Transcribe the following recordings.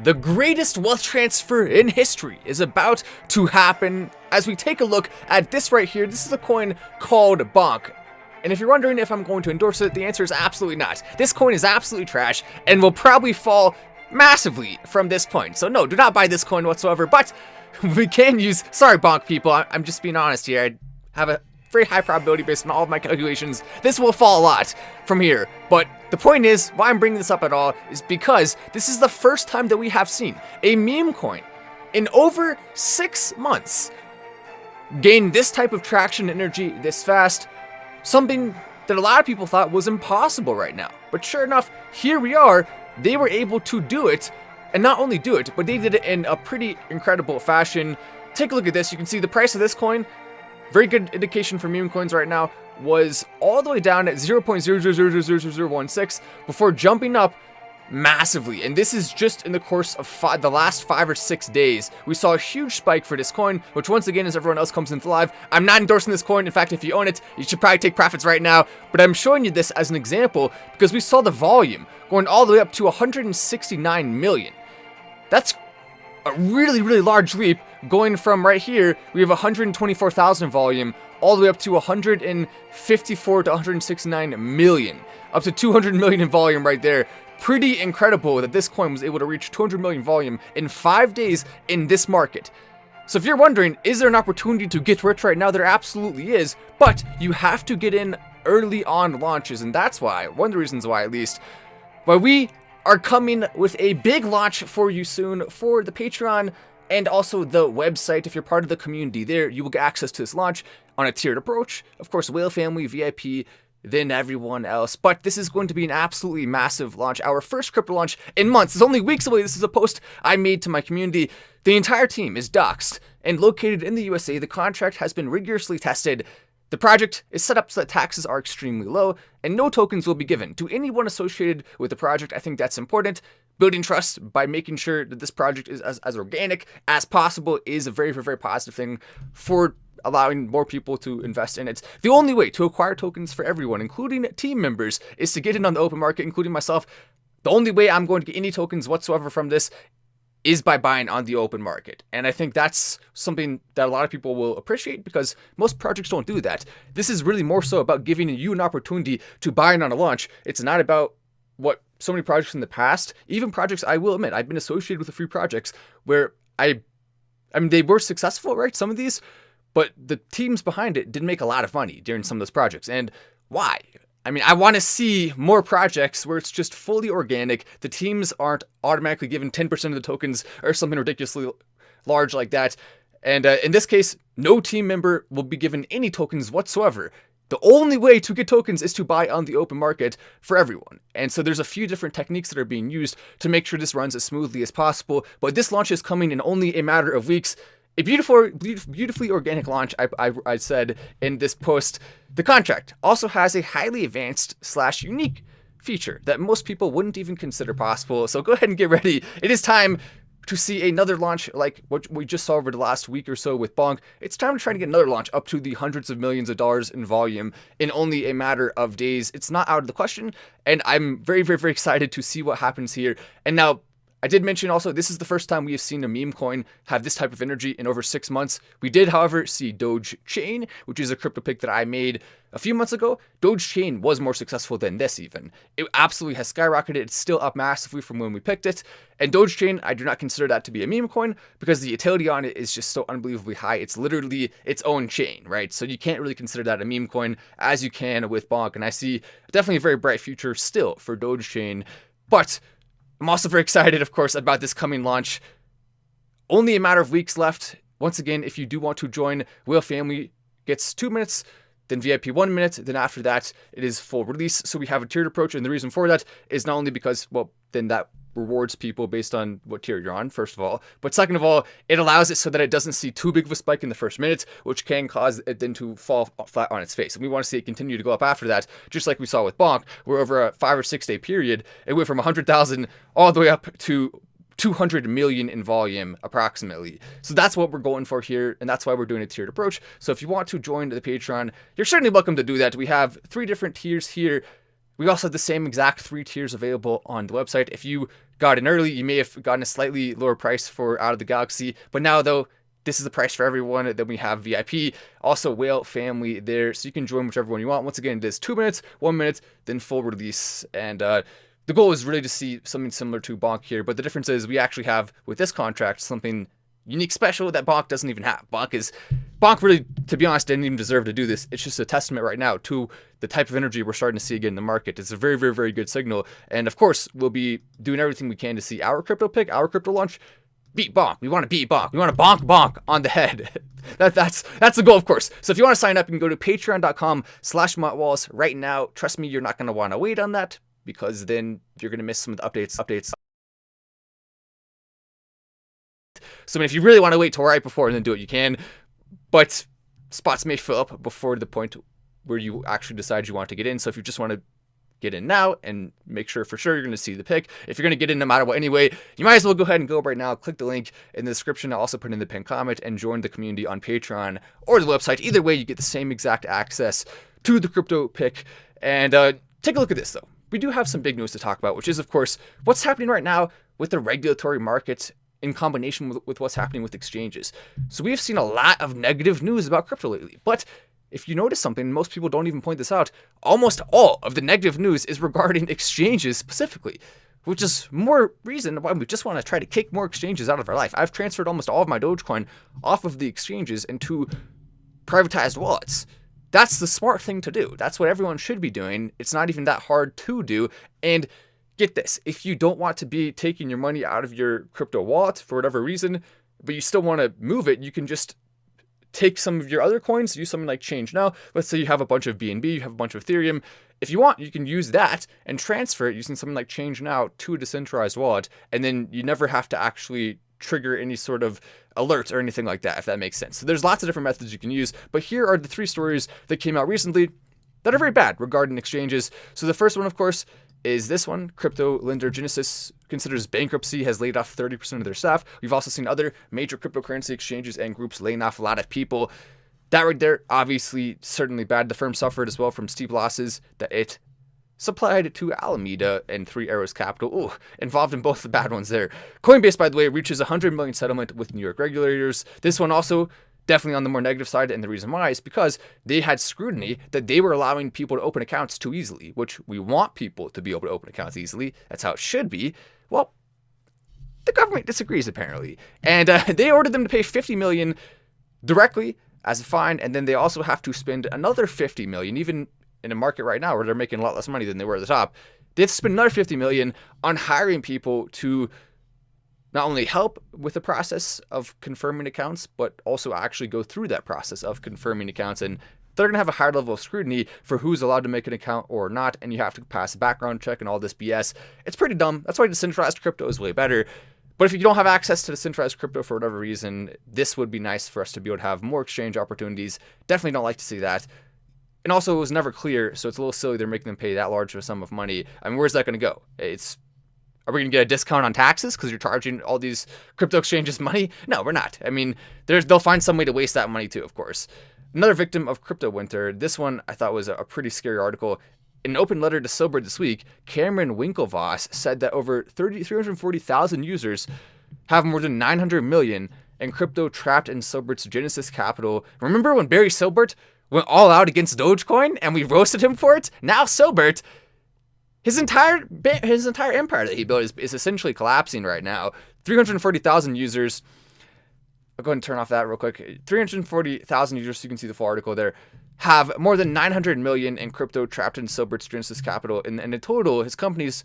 The greatest wealth transfer in history is about to happen as we take a look at this right here. This is a coin called Bonk. And if you're wondering if I'm going to endorse it, the answer is absolutely not. This coin is absolutely trash and will probably fall massively from this point. So no, do not buy this coin whatsoever, but we can use, sorry Bonk people, I'm just being honest here. I have a very high probability based on all of my calculations. This will fall a lot from here. But the point is, why I'm bringing this up at all is because this is the first time that we have seen a meme coin in over 6 months gain this type of traction energy this fast. Something that a lot of people thought was impossible right now. But sure enough, here we are. They were able to do it, and not only do it, but they did it in a pretty incredible fashion. Take a look at this. You can see the price of this coin, very good indication for meme coins right now, was all the way down at 0.00000016 before jumping up massively. And this is just in the course of the last 5 or 6 days. We saw a huge spike for this coin, which once again, as everyone else comes into live, I'm not endorsing this coin. In fact, if you own it, you should probably take profits right now. But I'm showing you this as an example because we saw the volume going all the way up to 169 million. That's a really, really large leap, going from right here, we have 124,000 volume, all the way up to 154 to 169 million, up to 200 million in volume right there. Pretty incredible that this coin was able to reach 200 million volume in 5 days in this market. So if you're wondering, is there an opportunity to get rich right now? There absolutely is, but you have to get in early on launches, and that's why, one of the reasons why at least, why we are coming with a big launch for you soon for the Patreon and also the website. If you're part of the community there, you will get access to this launch on a tiered approach. Of course, Whale Family, VIP, then everyone else. But this is going to be an absolutely massive launch. Our first crypto launch in months. It's only weeks away. This is a post I made to my community. The entire team is doxxed and located in the USA. The contract has been rigorously tested. The project is set up so that taxes are extremely low and no tokens will be given to anyone associated with the project. I think that's important. Building trust by making sure that this project is as organic as possible is a very, very, very positive thing for allowing more people to invest in it. The only way to acquire tokens for everyone, including team members, is to get in on the open market, including myself. The only way I'm going to get any tokens whatsoever from this is by buying on the open market. And I think that's something that a lot of people will appreciate because most projects don't do that. This is really more so about giving you an opportunity to buy in on a launch. It's not about what so many projects in the past, even projects, I will admit, I've been associated with a few projects where I mean, they were successful, right? Some of these, but the teams behind it didn't make a lot of money during some of those projects. And why? I mean, I want to see more projects where it's just fully organic. The teams aren't automatically given 10% of the tokens or something ridiculously large like that. And in this case, no team member will be given any tokens whatsoever. The only way to get tokens is to buy on the open market for everyone. And so there's a few different techniques that are being used to make sure this runs as smoothly as possible. But this launch is coming in only a matter of weeks. A beautifully organic launch, I said in this post. The contract also has a highly advanced / unique feature that most people wouldn't even consider possible. So go ahead and get ready. It is time to see another launch like what we just saw over the last week or so with Bonk. It's time to try to get another launch up to the hundreds of millions of dollars in volume in only a matter of days. It's not out of the question. And I'm very, very, very excited to see what happens here. And now, I did mention also, this is the first time we have seen a meme coin have this type of energy in over 6 months. We did, however, see Dogecoin, which is a crypto pick that I made a few months ago. Dogecoin was more successful than this even. It absolutely has skyrocketed. It's still up massively from when we picked it. And Dogecoin, I do not consider that to be a meme coin because the utility on it is just so unbelievably high. It's literally its own chain, right? So you can't really consider that a meme coin as you can with Bonk. And I see definitely a very bright future still for Dogecoin. But I'm also very excited, of course, about this coming launch. Only a matter of weeks left. Once again, if you do want to join, Whale Family gets 2 minutes, then VIP 1 minute. Then after that, it is full release. So we have a tiered approach. And the reason for that is not only because, well, then that rewards people based on what tier you're on, first of all. But second of all, it allows it so that it doesn't see too big of a spike in the first minute, which can cause it then to fall flat on its face. And we want to see it continue to go up after that, just like we saw with Bonk, where over a 5 or 6 day period, it went from 100,000 all the way up to 200 million in volume approximately. So that's what we're going for here, and that's why we're doing a tiered approach. So if you want to join the Patreon, you're certainly welcome to do that. We have 3 different tiers here. We also have the same exact 3 tiers available on the website. If you got in early, you may have gotten a slightly lower price for Out of the Galaxy. But now, though, this is the price for everyone. Then we have VIP, also Whale Family there. So you can join whichever one you want. Once again, it is 2 minutes, 1 minute, then full release. And the goal is really to see something similar to Bonk here. But the difference is we actually have, with this contract, something unique special that Bonk doesn't even have. Bonk really, to be honest, didn't even deserve to do this. It's just a testament right now to the type of energy we're starting to see again in the market. It's a very, very, very good signal. And of course, we'll be doing everything we can to see our crypto pick, our crypto launch, beat Bonk. We want to beat Bonk. We want to bonk on the head. That's the goal, of course. So if you want to sign up, you can go to patreon.com/Wallace right now. Trust me, you're not going to want to wait on that, because then you're going to miss some of the updates. So I mean, if you really want to wait till right before and then do it, you can. But spots may fill up before the point where you actually decide you want to get in. So if you just want to get in now and make sure for sure you're going to see the pick, if you're going to get in no matter what anyway, you might as well go ahead and go right now. Click the link in the description. I'll also put in the pinned comment and join the community on Patreon or the website. Either way, you get the same exact access to the crypto pick. And take a look at this, though. We do have some big news to talk about, which is, of course, what's happening right now with the regulatory markets in combination with what's happening with exchanges. So we've seen a lot of negative news about crypto lately. But if you notice something, most people don't even point this out, almost all of the negative news is regarding exchanges specifically, which is more reason why we just want to try to kick more exchanges out of our life. I've transferred almost all of my Dogecoin off of the exchanges into privatized wallets. That's the smart thing to do. That's what everyone should be doing. It's not even that hard to do. And get this, if you don't want to be taking your money out of your crypto wallet for whatever reason, but you still want to move it, you can just take some of your other coins, use something like Change Now. Let's say you have a bunch of BNB, you have a bunch of Ethereum. If you want, you can use that and transfer it using something like Change Now to a decentralized wallet, and then you never have to actually trigger any sort of alerts or anything like that, if that makes sense. So there's lots of different methods you can use, but here are the 3 stories that came out recently that are very bad regarding exchanges. So the first one, of course, is this one. Crypto lender Genesis considers bankruptcy, has laid off 30% of their staff. We've also seen other major cryptocurrency exchanges and groups laying off a lot of people. That right there, obviously, certainly bad. The firm suffered as well from steep losses that it supplied to Alameda and 3 Arrows Capital. Ooh, involved in both the bad ones there. Coinbase, by the way, reaches $100 million settlement with New York regulators. This one also definitely on the more negative side, and the reason why is because they had scrutiny that they were allowing people to open accounts too easily, which we want people to be able to open accounts easily. That's how it should be. Well, the government disagrees apparently, and they ordered them to pay $50 million directly as a fine, and then they also have to spend another $50 million, even in a market right now where they're making a lot less money than they were at the top. They have to spend another $50 million on hiring people to not only help with the process of confirming accounts, but also actually go through that process of confirming accounts. And they're going to have a higher level of scrutiny for who's allowed to make an account or not. And you have to pass a background check and all this BS. It's pretty dumb. That's why decentralized crypto is way better. But if you don't have access to decentralized crypto for whatever reason, this would be nice for us to be able to have more exchange opportunities. Definitely don't like to see that. And also, it was never clear, so it's a little silly they're making them pay that large of a sum of money. I mean, where's that going to go? Are we going to get a discount on taxes because you're charging all these crypto exchanges money? No, we're not. I mean, they'll find some way to waste that money too, of course. Another victim of crypto winter. This one I thought was a pretty scary article. In an open letter to Silbert this week, Cameron Winklevoss said that over 340,000 users have more than 900 million in crypto trapped in Silbert's Genesis capital. Remember when Barry Silbert went all out against Dogecoin and we roasted him for it? Now Silbert, his entire empire that he built is essentially collapsing right now. 340,000 users. I'll go ahead and turn off that real quick. 340,000 users, so you can see the full article there, have more than 900 million in crypto trapped in Silbert's Genesis capital. And in total, his company's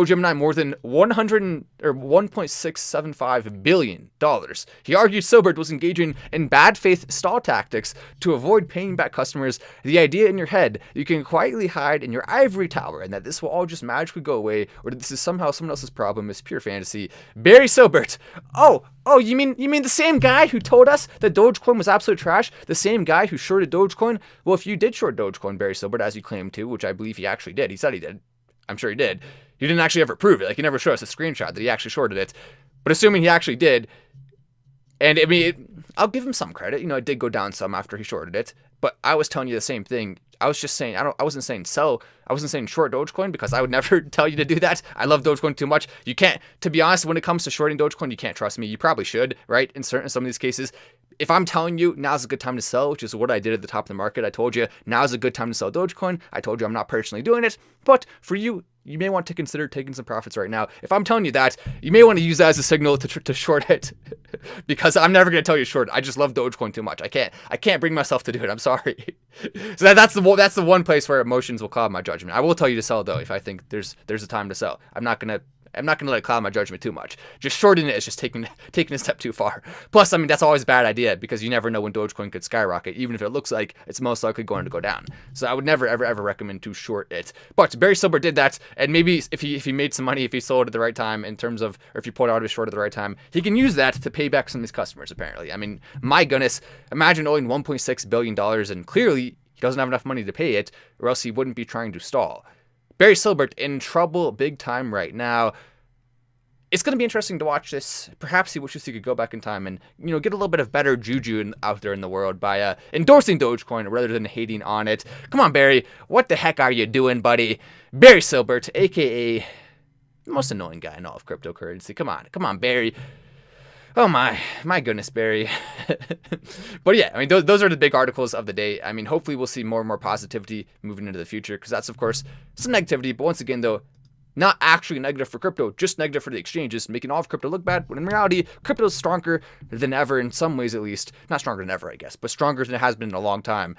Gemini more than $1.675 billion. He argued Silbert was engaging in bad faith stall tactics to avoid paying back customers. The idea in your head you can quietly hide in your ivory tower and that this will all just magically go away, or that this is somehow someone else's problem, is pure fantasy. Barry Silbert. Oh, you mean the same guy who told us that Dogecoin was absolute trash? The same guy who shorted Dogecoin? Well, if you did short Dogecoin, Barry Silbert, as you claimed to, which I believe he actually did, he said he did. I'm sure he did. He didn't actually ever prove it. Like, he never showed us a screenshot that he actually shorted it. But assuming he actually did, and I mean, I'll give him some credit. You know, it did go down some after he shorted it, but I was telling you the same thing. I was just saying, I wasn't saying sell. I wasn't saying short Dogecoin because I would never tell you to do that. I love Dogecoin too much. You can't, to be honest, when it comes to shorting Dogecoin, you can't trust me. You probably should, right? In some of these cases, if I'm telling you now's a good time to sell, which is what I did at the top of the market, I told you now's a good time to sell Dogecoin. I told you I'm not personally doing it, but for you, you may want to consider taking some profits right now. If I'm telling you that, you may want to use that as a signal to short it, because I'm never going to tell you short. I just love Dogecoin too much. I can't bring myself to do it. I'm sorry. So that's the one place where emotions will cloud my judgment. I will tell you to sell though if I think there's a time to sell. I'm not gonna let it cloud my judgment too much. Just shorting it is just taking a step too far. Plus, I mean, that's always a bad idea because you never know when Dogecoin could skyrocket, even if it looks like it's most likely going to go down. So I would never, ever recommend to short it. But Barry Silbert did that, and maybe if he made some money, if he sold at the right time in terms of, or if he pulled out of his short at the right time, he can use that to pay back some of his customers, apparently. I mean, my goodness, imagine owing $1.6 billion and clearly he doesn't have enough money to pay it, or else he wouldn't be trying to stall. Barry Silbert in trouble big time right now. It's going to be interesting to watch this. Perhaps he wishes he could go back in time and, you know, get a little bit of better juju out there in the world by endorsing Dogecoin rather than hating on it. Come on, Barry. What the heck are you doing, buddy? Barry Silbert, a.k.a. the most annoying guy in all of cryptocurrency. Come on, Barry. Oh my goodness, Barry. But yeah, I mean, those are the big articles of the day. I mean, hopefully we'll see more and more positivity moving into the future because that's, of course, some negativity. But once again, though, not actually negative for crypto, just negative for the exchanges, making all of crypto look bad, when in reality, crypto is stronger than ever, in some ways at least. Not stronger than ever, I guess, but stronger than it has been in a long time,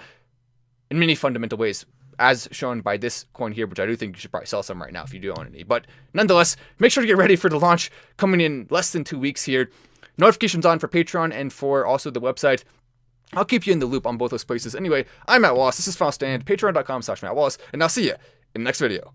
in many fundamental ways, as shown by this coin here, which I do think you should probably sell some right now if you do own any. But nonetheless, make sure to get ready for the launch coming in less than 2 weeks here. Notifications on for Patreon and for also the website. I'll keep you in the loop on both those places. Anyway, I'm Matt Wallace. This is Final Stand, patreon.com/Matt Wallace, and I'll see you in the next video.